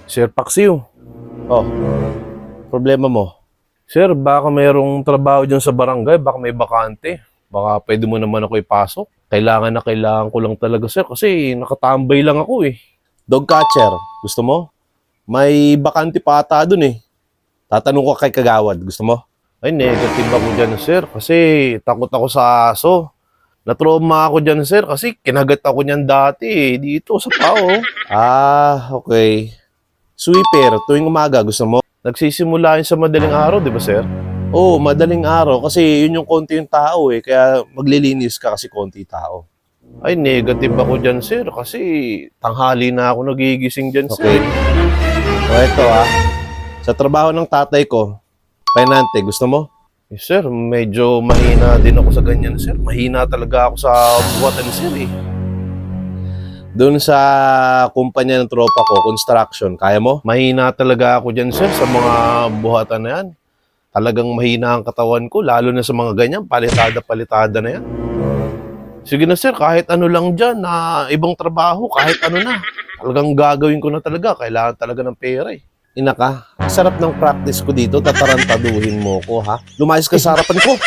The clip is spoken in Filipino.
Sir Paksiw. Oh, problema mo? Sir, baka mayroong trabaho dyan sa barangay. Baka may bakante. Baka pwede mo naman ako ipasok. Kailangan na kailangan ko lang talaga, sir. Kasi nakatambay lang ako eh. Dog catcher, gusto mo? May bakante pa ata dun eh. Tatanong ko kay Kagawad, gusto mo? Ay, negative ako dyan, sir. Kasi takot ako sa aso. Natrauma ako dyan, sir. Kasi kinagat ako niyan dati eh. Dito sa pao. Ah, okay. Sweeper, tuwing umaga, gusto mo? Nagsisimula yun sa madaling araw, di ba, sir? Oo, madaling araw kasi yun yung konti yung tao eh. Kaya maglilinis ka kasi konti tao. Ay, negative ako dyan, sir. Kasi tanghali na ako nagigising dyan, sir. Okay. O eto sa trabaho ng tatay ko, Penante, gusto mo? Eh, sir, medyo mahina din ako sa ganyan, sir. Mahina talaga ako sa buhatan, sir, eh. Doon sa kumpanya ng tropa ko, construction, kaya mo? Mahina talaga ako dyan, sir, sa mga buhatan na yan. Talagang mahina ang katawan ko, lalo na sa mga ganyan, palitada-palitada na yan. Sige na, sir, kahit ano lang dyan, na ibang trabaho, kahit ano na. Talagang gagawin ko na talaga, kailangan talaga ng pera, eh. Ina ka, sarap ng practice ko dito, tatarantaduhin mo ko ha. Lumayas ka sa harapan ko.